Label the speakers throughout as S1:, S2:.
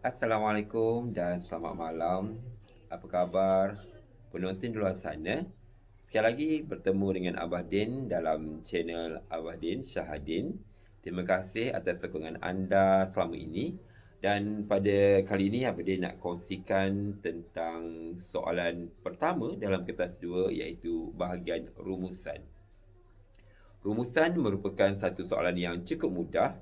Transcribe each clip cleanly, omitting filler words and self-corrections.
S1: Assalamualaikum dan selamat malam. Apa khabar penonton di luar sana? Sekali lagi bertemu dengan Abah Din dalam channel Abah Din Syahadin. Terima kasih atas sokongan anda selama ini. Dan pada kali ini Abah Din nak kongsikan tentang soalan pertama dalam kertas 2 iaitu bahagian rumusan. Rumusan merupakan satu soalan yang cukup mudah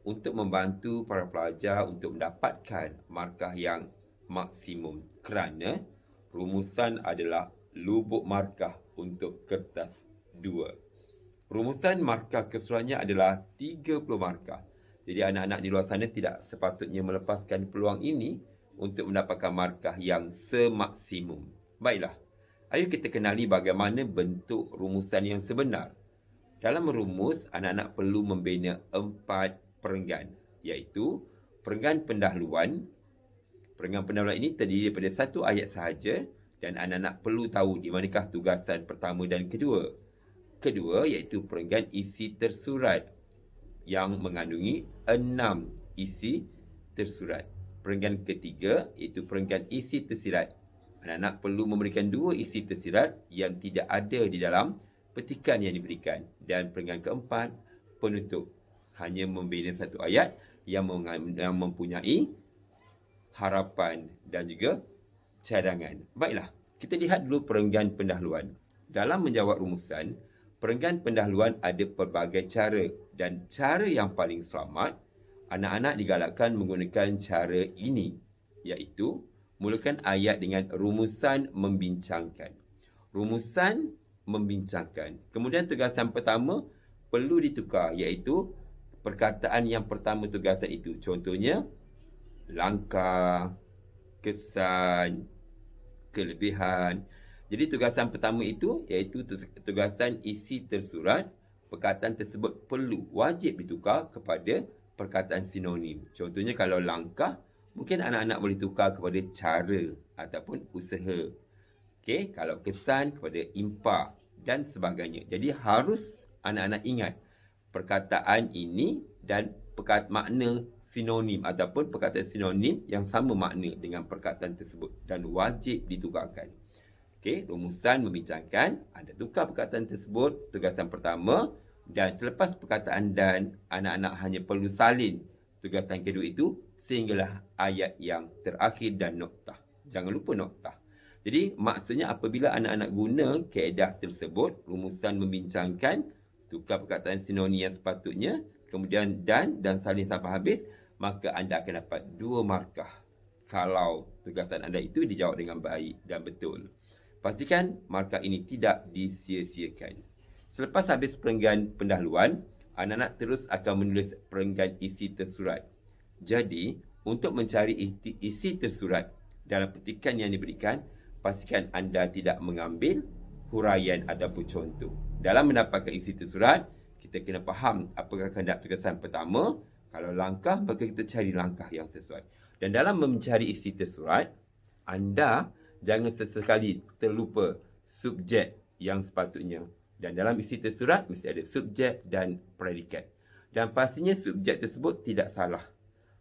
S1: untuk membantu para pelajar untuk mendapatkan markah yang maksimum kerana rumusan adalah lubuk markah untuk kertas 2. Rumusan markah keseluruhannya adalah 30 markah. Jadi anak-anak di luar sana tidak sepatutnya melepaskan peluang ini untuk mendapatkan markah yang semaksimum. Baiklah, ayo kita kenali bagaimana bentuk rumusan yang sebenar. Dalam merumus, anak-anak perlu membina 4 perenggan, iaitu perenggan pendahuluan. Perenggan pendahuluan ini terdiri daripada satu ayat sahaja dan anak-anak perlu tahu di manakah tugasan pertama dan kedua. Kedua iaitu perenggan isi tersurat yang mengandungi 6 isi tersurat. Perenggan ketiga iaitu perenggan isi tersirat. Anak-anak perlu memberikan 2 isi tersirat yang tidak ada di dalam petikan yang diberikan. Dan perenggan keempat, penutup. Hanya membina satu ayat yang mempunyai harapan dan juga cadangan. Baiklah, kita lihat dulu perenggan pendahuluan. Dalam menjawab rumusan, perenggan pendahuluan ada pelbagai cara dan cara yang paling selamat, anak-anak digalakkan menggunakan cara ini, iaitu mulakan ayat dengan rumusan membincangkan. Rumusan membincangkan. Kemudian tugasan pertama perlu ditukar, iaitu perkataan yang pertama tugasan itu. Contohnya, langkah, kesan, kelebihan. Jadi tugasan pertama itu iaitu tugasan isi tersurat. Perkataan tersebut perlu, wajib ditukar kepada perkataan sinonim. Contohnya kalau langkah, mungkin anak-anak boleh tukar kepada cara ataupun usaha. Okey, kalau kesan kepada impak dan sebagainya. Jadi harus anak-anak ingat perkataan ini dan makna sinonim ataupun perkataan sinonim yang sama makna dengan perkataan tersebut dan wajib ditukarkan. Okey, rumusan membincangkan, anda tukar perkataan tersebut, tugasan pertama, dan selepas perkataan dan, anak-anak hanya perlu salin tugasan kedua itu sehinggalah ayat yang terakhir dan noktah. Jangan lupa noktah. Jadi maksudnya apabila anak-anak guna kaedah tersebut, rumusan membincangkan, tukar perkataan sinonim yang sepatutnya, kemudian dan salin sampai habis, maka anda akan dapat 2 markah kalau tugasan anda itu dijawab dengan baik dan betul. Pastikan markah ini tidak disia-siakan. Selepas habis perenggan pendahuluan, anak-anak terus akan menulis perenggan isi tersurat. Jadi, untuk mencari isi tersurat dalam petikan yang diberikan, pastikan anda tidak mengambil huraian ataupun contoh. Dalam mendapatkan isi tersurat, kita kena faham apakah kehendak tugasan pertama. Kalau langkah, maka kita cari langkah yang sesuai. Dan dalam mencari isi tersurat, anda jangan sesekali terlupa subjek yang sepatutnya. Dan dalam isi tersurat, mesti ada subjek dan predikat. Dan pastinya subjek tersebut tidak salah.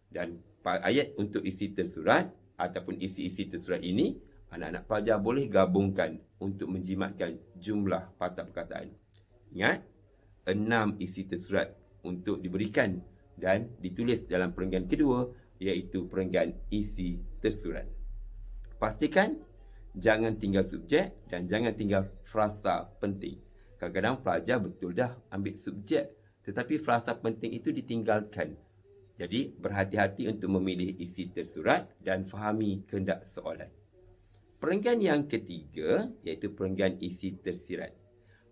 S1: Dan ayat untuk isi tersurat ataupun isi-isi tersurat ini, anak-anak pelajar boleh gabungkan untuk menjimatkan jumlah patah perkataan. Ingat, 6 isi tersurat untuk diberikan dan ditulis dalam perenggan kedua, iaitu perenggan isi tersurat. Pastikan jangan tinggal subjek dan jangan tinggal frasa penting. Kadang-kadang pelajar betul dah ambil subjek, tetapi frasa penting itu ditinggalkan. Jadi berhati-hati untuk memilih isi tersurat dan fahami kehendak soalan. Perenggan yang ketiga iaitu perenggan isi tersirat.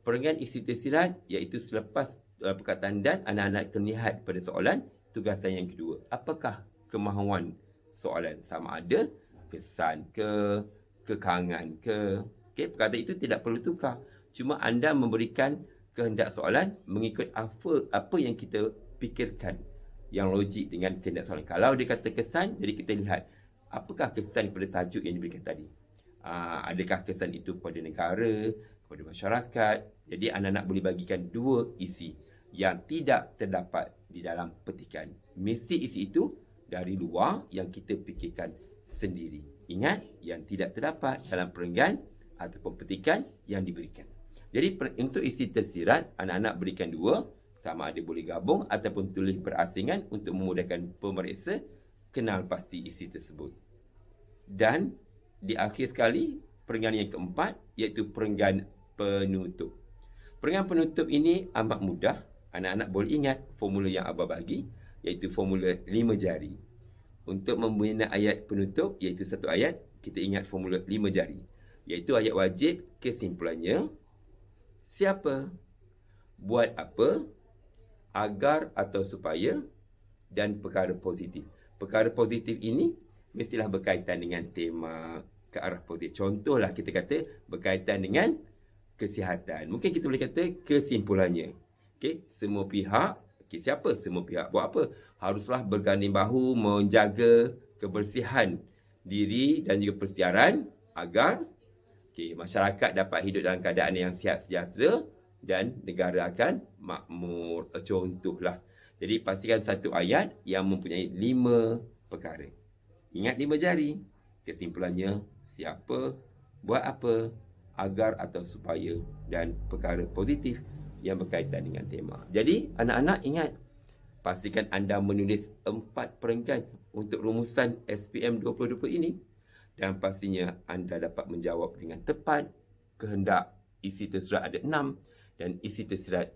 S1: Perenggan isi tersirat iaitu selepas perkataan dan, anak-anak akan lihat pada soalan tugasan yang kedua. Apakah kemahuan soalan? Sama ada kesan ke, kekangan ke. Okey, perkataan itu tidak perlu tukar. Cuma anda memberikan kehendak soalan mengikut apa yang kita fikirkan yang logik dengan kehendak soalan. Kalau dia kata kesan, jadi kita lihat apakah kesan kepada tajuk yang diberikan tadi. Adakah kesan itu kepada negara, kepada masyarakat. Jadi anak-anak boleh bagikan 2 isi yang tidak terdapat di dalam petikan. Mesti isi itu dari luar yang kita fikirkan sendiri. Ingat, yang tidak terdapat dalam perenggan ataupun petikan yang diberikan. Jadi untuk isi tersirat, anak-anak berikan 2, sama ada boleh gabung ataupun tulis berasingan untuk memudahkan pemeriksa kenal pasti isi tersebut. Dan di akhir sekali, perenggan yang keempat iaitu perenggan penutup. Perenggan penutup ini amat mudah. Anak-anak boleh ingat formula yang Abah bagi, iaitu formula 5 jari. Untuk membina ayat penutup, iaitu satu ayat, kita ingat formula 5 jari. Iaitu ayat wajib, kesimpulannya, siapa, buat apa, agar atau supaya, dan perkara positif. Perkara positif ini mestilah berkaitan dengan tema ke arah positif. Contohlah kita kata berkaitan dengan kesihatan. Mungkin kita boleh kata kesimpulannya. Okey, semua pihak, siapa semua pihak buat apa? Haruslah berganding bahu menjaga kebersihan diri dan juga persiaran agar masyarakat dapat hidup dalam keadaan yang sihat sejahtera dan negara akan makmur. Contohlah. Jadi pastikan satu ayat yang mempunyai 5 perkara. Ingat 5 jari. Kesimpulannya, siapa, buat apa, agar atau supaya, dan perkara positif yang berkaitan dengan tema. Jadi, anak-anak ingat, pastikan anda menulis 4 perenggan untuk rumusan SPM 2020 ini. Dan pastinya anda dapat menjawab dengan tepat. Kehendak isi tersirat ada 6 dan isi tersirat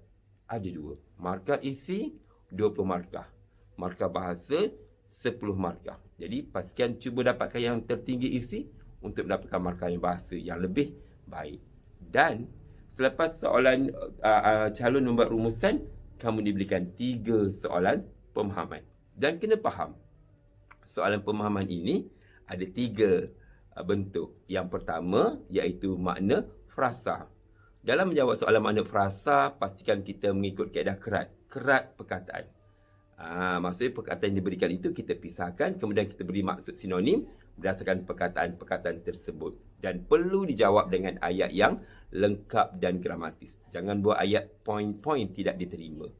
S1: ada 2. Markah isi 20 markah. Markah bahasa 10 markah. Jadi pastikan cuba dapatkan yang tertinggi isi untuk mendapatkan markah yang bahasa yang lebih baik. Dan selepas soalan calon membuat rumusan, kamu diberikan 3 soalan pemahaman. Dan kena faham, soalan pemahaman ini ada 3 bentuk. Yang pertama iaitu makna frasa. Dalam menjawab soalan makna frasa, pastikan kita mengikut kaedah kerat. Kerat perkataan. Maksudnya perkataan yang diberikan itu kita pisahkan, kemudian kita beri maksud sinonim berdasarkan perkataan-perkataan tersebut. Dan perlu dijawab dengan ayat yang lengkap dan gramatis. Jangan buat ayat poin-poin tidak diterima.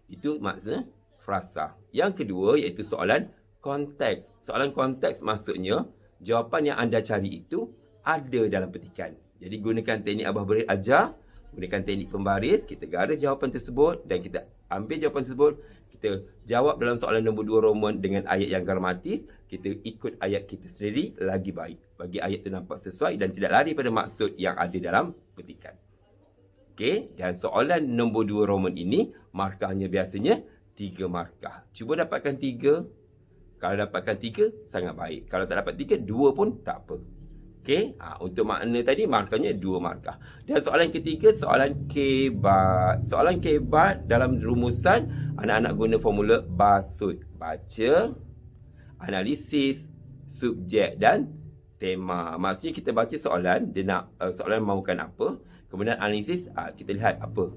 S1: Itu maksudnya frasa. Yang kedua iaitu soalan konteks. Soalan konteks maksudnya jawapan yang anda cari itu ada dalam petikan. Jadi gunakan teknik Abah beri ajar, gunakan teknik pembaris, kita garis jawapan tersebut dan kita ambil jawapan tersebut, kita jawab dalam soalan nombor 2 Roman dengan ayat yang gramatis, kita ikut ayat kita sendiri lagi baik. Bagi ayat itu nampak sesuai dan tidak lari pada maksud yang ada dalam petikan. Okey, dan soalan nombor 2 Roman ini markahnya biasanya 3 markah. Cuba dapatkan 3. Kalau dapatkan 3, sangat baik. Kalau tak dapat 3, 2 pun tak apa. Okey, untuk makna tadi markahnya 2 markah. Dan soalan ketiga, soalan kebat. Soalan kebat dalam rumusan, anak-anak guna formula BASUD. Baca, analisis, subjek dan tema. Maksudnya kita baca soalan, dia nak soalan mahukan apa. Kemudian analisis, kita lihat apa.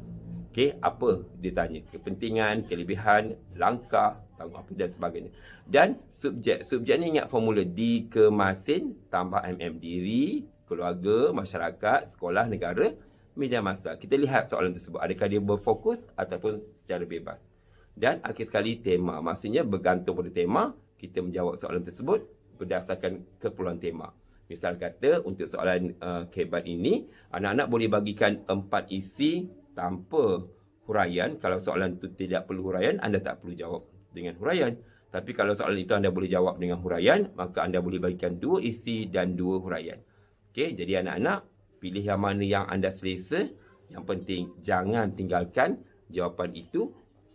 S1: Okey, apa dia tanya. Kepentingan, kelebihan, langkah, tanggung apa dan sebagainya. Dan subjek. Subjek ni ingat formula dikemasin tambah MM. Diri, keluarga, masyarakat, sekolah, negara, media massa. Kita lihat soalan tersebut. Adakah dia berfokus ataupun secara bebas. Dan akhir sekali tema. Maksudnya bergantung pada tema, kita menjawab soalan tersebut berdasarkan keperluan tema. Misal kata untuk soalan kebat ini, anak-anak boleh bagikan 4 isi tanpa huraian. Kalau soalan itu tidak perlu huraian, anda tak perlu jawab dengan huraian. Tapi kalau soalan itu anda boleh jawab dengan huraian, maka anda boleh bagikan 2 isi dan 2 huraian. Okey, jadi anak-anak pilih yang mana yang anda selesa. Yang penting jangan tinggalkan jawapan itu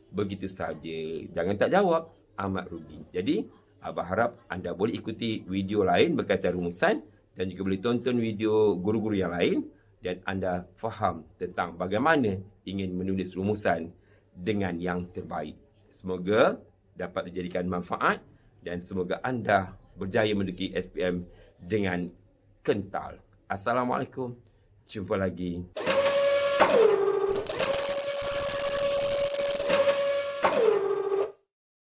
S1: begitu saja. Jangan tak jawab, amat rugi. Jadi Abah harap anda boleh ikuti video lain berkaitan rumusan dan juga boleh tonton video guru-guru yang lain dan anda faham tentang bagaimana ingin menulis rumusan dengan yang terbaik. Semoga dapat dijadikan manfaat dan semoga anda berjaya menduduki SPM dengan kental. Assalamualaikum. Jumpa lagi.